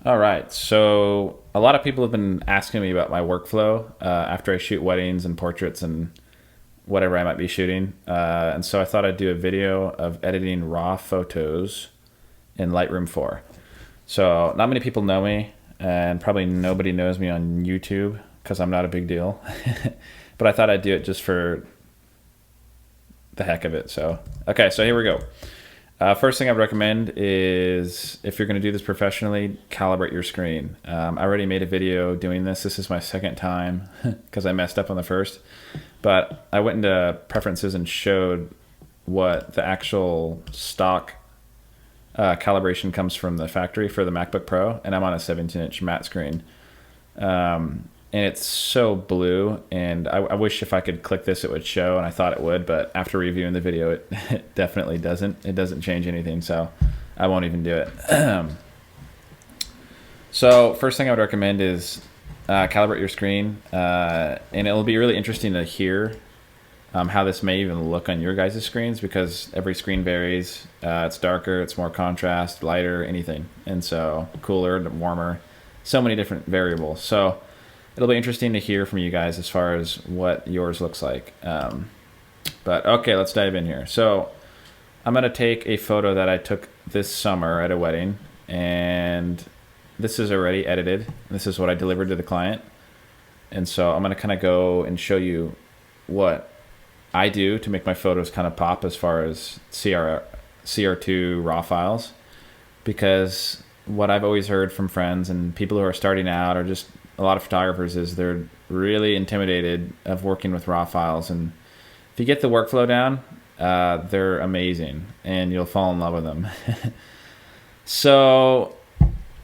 All right. So a lot of people have been asking me about my workflow after I shoot weddings and portraits and whatever I might be shooting. And so I thought I'd do a video of editing raw photos in Lightroom 4. So not many people know me, and probably nobody knows me on YouTube because I'm not a big deal. But I thought I'd do it just for the heck of it. So, okay, so here we go. First thing I'd recommend is, if you're going to do this professionally, calibrate your screen. I already made a video doing this. This is my second time because I messed up on the first. But I went into preferences and showed what the actual stock calibration comes from the factory for the MacBook Pro, and I'm on a 17-inch matte screen. And it's so blue, and I wish if I could click this it would show, and I thought it would, but after reviewing the video it definitely doesn't. It doesn't change anything, so I won't even do it. So first thing I would recommend is calibrate your screen, and it'll be really interesting to hear how this may even look on your guys' screens, because every screen varies. It's darker, it's more contrast, lighter, anything, and so cooler, warmer, so many different variables. So it'll be interesting to hear from you guys as far as what yours looks like. But okay, let's dive in here. So I'm going to take a photo that I took this summer at a wedding, and this is already edited. This is what I delivered to the client. And so I'm going to kind of go and show you what I do to make my photos kind of pop as far as CR2 raw files, because what I've always heard from friends and people who are starting out, or just a lot of photographers, is they're really intimidated of working with raw files. And if you get the workflow down, they're amazing and you'll fall in love with them. So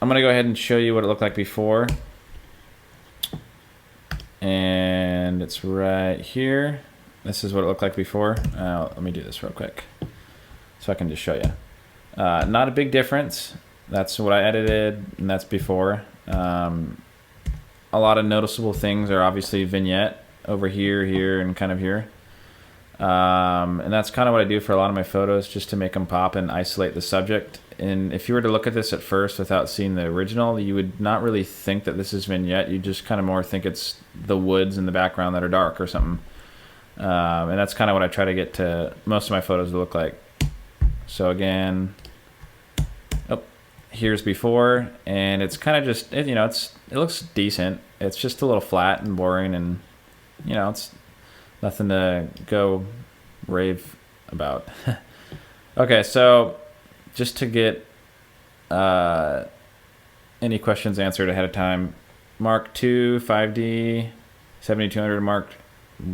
I'm gonna go ahead and show you what it looked like before, and it's right here. This is what it looked like before. Let me do this real quick so I can just show you. Not a big difference. That's what I edited, and that's before. A lot of noticeable things are obviously vignette over here, here, and kind of here. And that's kind of what I do for a lot of my photos, just to make them pop and isolate the subject. And if you were to look at this at first without seeing the original, you would not really think that this is vignette. You just kind of more think it's the woods in the background that are dark or something. And that's kind of what I try to get to most of my photos to look like. So again, here's before, and it's kind of just, it looks decent. It's just a little flat and boring, and it's nothing to go rave about. Okay, so just to get any questions answered ahead of time, Mark II 5D 7200 Mark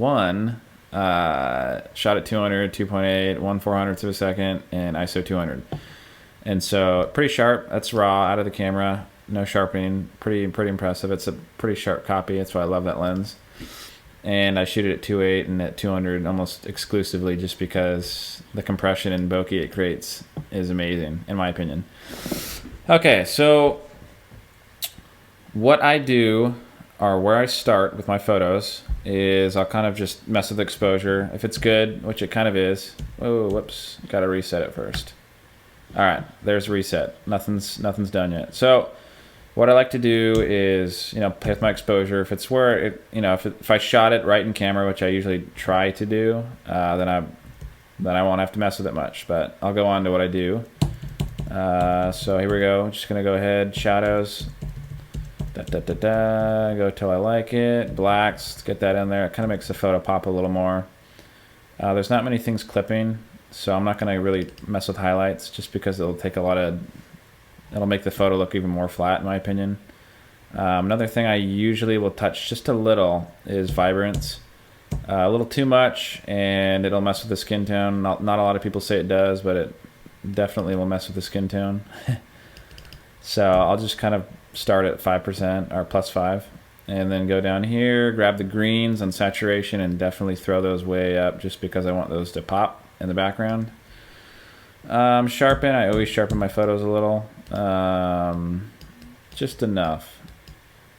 I shot at 200, 2.8, 1/400ths of a second, and ISO 200. And so pretty sharp. That's raw out of the camera, no sharpening. Pretty impressive. It's a pretty sharp copy. That's why I love that lens. And I shoot it at 2.8 and at 200 almost exclusively, just because the compression and bokeh it creates is amazing, in my opinion. Okay, so what I do, or where I start with my photos, is I'll kind of just mess with exposure. If it's good, which it kind of is. Oh, whoops, got to reset it first. All right, there's reset. Nothing's done yet. So what I like to do is, play with my exposure. If it's where it, if I shot it right in camera, which I usually try to do, then I won't have to mess with it much. But I'll go on to what I do. So here we go. Just gonna go ahead, shadows. Go till I like it. Blacks, let's get that in there. It kind of makes the photo pop a little more. There's not many things clipping, so I'm not going to really mess with highlights, just because it'll make the photo look even more flat, in my opinion. Another thing I usually will touch just a little is vibrance. A little too much, and it'll mess with the skin tone. Not a lot of people say it does, but it definitely will mess with the skin tone. So I'll just kind of start at 5% or +5, and then go down here, grab the greens on saturation, and definitely throw those way up, just because I want those to pop in the background. Sharpen, I always sharpen my photos a little, just enough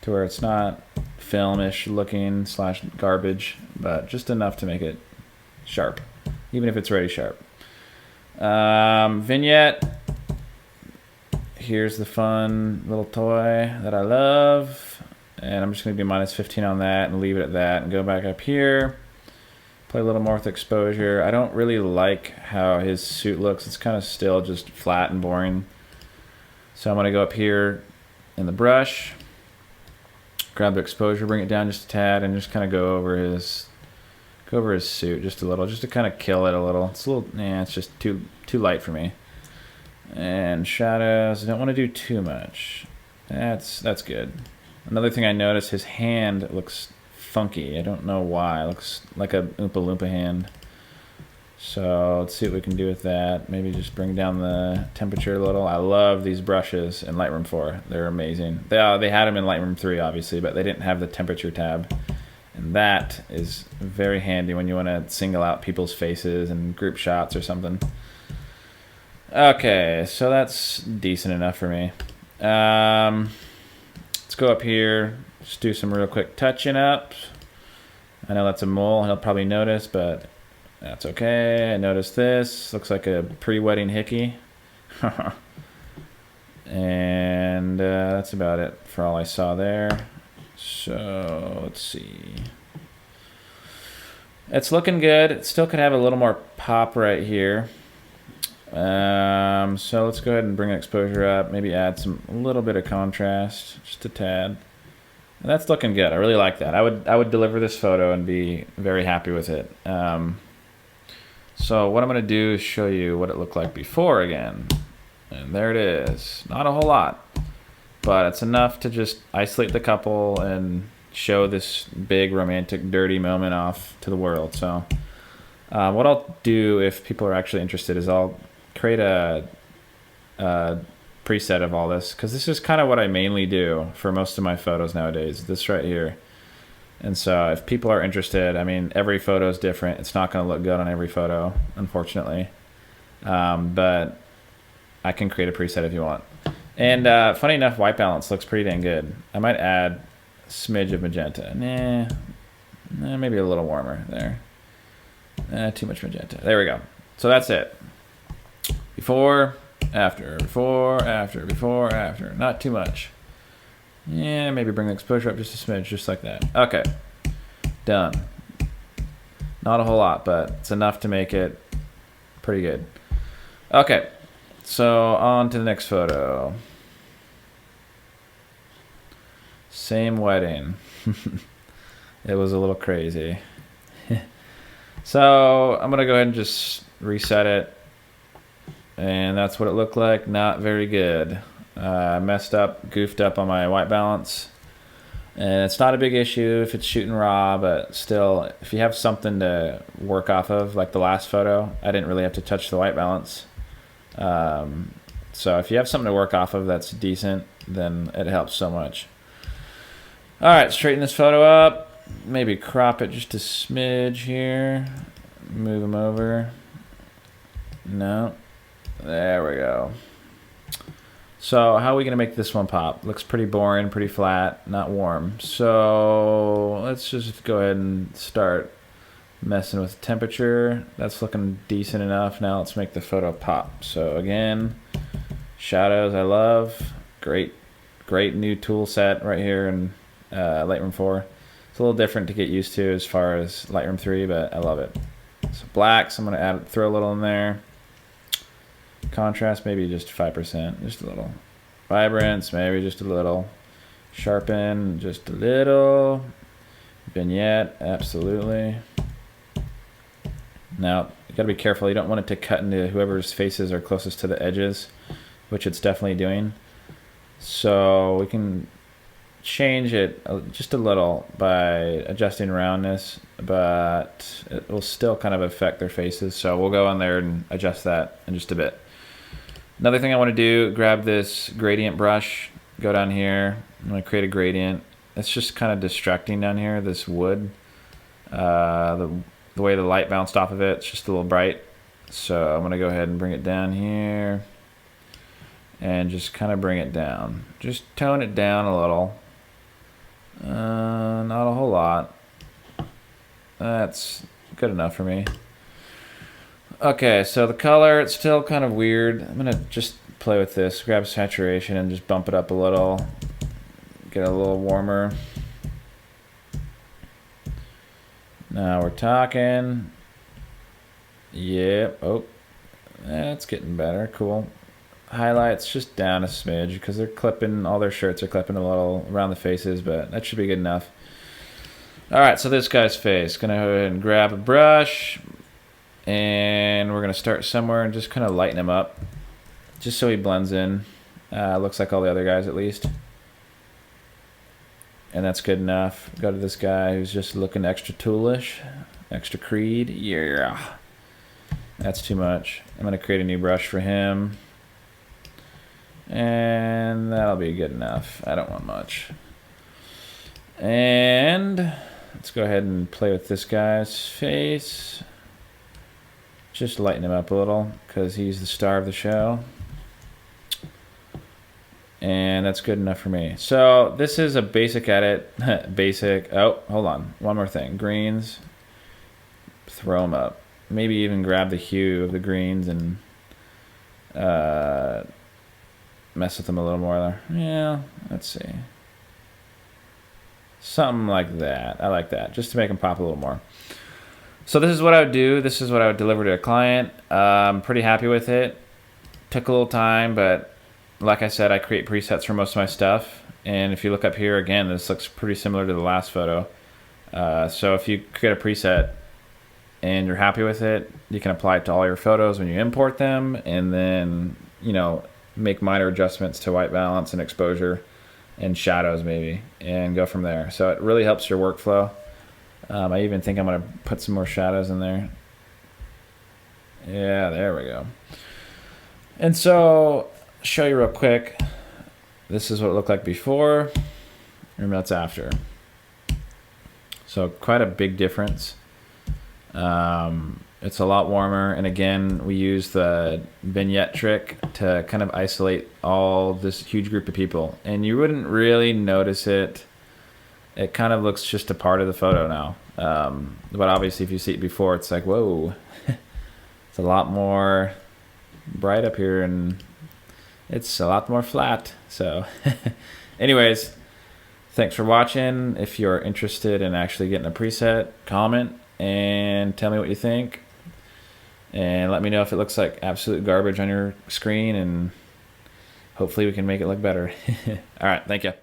to where it's not filmish looking / garbage, but just enough to make it sharp, even if it's already sharp. Vignette, here's the fun little toy that I love. And I'm just going to do minus 15 on that and leave it at that and go back up here. Play a little more with exposure. I don't really like how his suit looks. It's kind of still just flat and boring. So I'm going to go up here in the brush, grab the exposure, bring it down just a tad, and just kind of go over his suit just a little, just to kind of kill it a little. It's a little, it's just too light for me. And shadows, I don't want to do too much. That's good. Another thing I noticed, his hand looks funky. I don't know why. It looks like a Oompa Loompa hand. So let's see what we can do with that. Maybe just bring down the temperature a little. I love these brushes in Lightroom 4. They're amazing. They had them in Lightroom 3, obviously, but they didn't have the temperature tab. And that is very handy when you want to single out people's faces and group shots or something. Okay, so that's decent enough for me. Let's go up here, just do some real quick touching up. I know that's a mole, he'll probably notice, but that's okay. I noticed this. Looks like a pre-wedding hickey. And that's about it for all I saw there. So let's see. It's looking good. It still could have a little more pop right here. So let's go ahead and bring exposure up. Maybe add a little bit of contrast, just a tad. And that's looking good. I really like that. I would deliver this photo and be very happy with it. So what I'm going to do is show you what it looked like before again. And there it is. Not a whole lot, but it's enough to just isolate the couple and show this big romantic dirty moment off to the world. So what I'll do, if people are actually interested, is I'll create a preset of all this, because this is kind of what I mainly do for most of my photos nowadays, this right here. And so if people are interested, I mean, every photo is different. It's not going to look good on every photo, unfortunately. But I can create a preset if you want. And funny enough, white balance looks pretty dang good. I might add a smidge of magenta. Maybe a little warmer there. Too much magenta. There we go. So that's it. Before, after, before, after, before, after. Not too much. Yeah, maybe bring the exposure up just a smidge, just like that. Okay, done. Not a whole lot, but it's enough to make it pretty good. Okay, so on to the next photo. Same wedding. It was a little crazy. So I'm gonna go ahead and just reset it. And that's what it looked like. Not very good. Messed up, goofed up on my white balance. And it's not a big issue if it's shooting raw, but still, if you have something to work off of, like the last photo, I didn't really have to touch the white balance. So if you have something to work off of that's decent, then it helps so much. All right, straighten this photo up. Maybe crop it just a smidge here. Move them over. No. There we go. So how are we going to make this one pop? Looks pretty boring, pretty flat, not warm. So let's just go ahead and start messing with temperature. That's looking decent enough. Now let's make the photo pop. So again, shadows I love. Great new tool set right here in Lightroom 4. It's a little different to get used to as far as Lightroom 3, but I love it. So blacks, I'm going to throw a little in there. Contrast, maybe just 5%, just a little. Vibrance, maybe just a little. Sharpen, just a little. Vignette, absolutely. Now, you gotta be careful. You don't want it to cut into whoever's faces are closest to the edges, which it's definitely doing. So we can change it just a little by adjusting roundness, but it will still kind of affect their faces. So we'll go on there and adjust that in just a bit. Another thing I want to do, grab this gradient brush, go down here. I'm going to create a gradient. It's just kind of distracting down here, this wood. The way the light bounced off of it, it's just a little bright. So I'm going to go ahead and bring it down here and just kind of bring it down. Just tone it down a little. Not a whole lot. That's good enough for me. Okay, so the color, it's still kind of weird. I'm gonna just play with this. Grab saturation and just bump it up a little. Get a little warmer. Now we're talking. Yep. Oh, that's getting better. Cool. Highlights just down a smidge because they're clipping, all their shirts are clipping a little around the faces, but that should be good enough. All right, so this guy's face. Gonna go ahead and grab a brush, and we're gonna start somewhere and just kind of lighten him up, just so he blends in. Looks like all the other guys at least. And that's good enough. Go to this guy who's just looking extra toolish, extra Creed. Yeah. That's too much. I'm gonna create a new brush for him. And that'll be good enough. I don't want much. And let's go ahead and play with this guy's face. Just lighten him up a little because he's the star of the show. And that's good enough for me. So this is a basic edit. Basic. Oh, hold on. One more thing. Greens. Throw them up. Maybe even grab the hue of the greens and mess with them a little more there. Yeah, let's see. Something like that. I like that, just to make them pop a little more. So this is what I would do. This is what I would deliver to a client. I'm pretty happy with it. Took a little time, but like I said, I create presets for most of my stuff. And if you look up here again, this looks pretty similar to the last photo. So if you create a preset and you're happy with it, you can apply it to all your photos when you import them, and then, you know, make minor adjustments to white balance and exposure and shadows maybe, and go from there. So it really helps your workflow. I even think I'm gonna put some more shadows in there. Yeah, there we go. And so, show you real quick. This is what it looked like before, and that's after. So quite a big difference. It's a lot warmer, and again, we use the vignette trick to kind of isolate all this huge group of people, and you wouldn't really notice it. It kind of looks just a part of the photo now, but obviously if you see it before, it's like, whoa. It's a lot more bright up here, and it's a lot more flat. So anyways, thanks for watching. If you're interested in actually getting a preset, comment and tell me what you think, and let me know if it looks like absolute garbage on your screen, and hopefully we can make it look better. All right, thank you.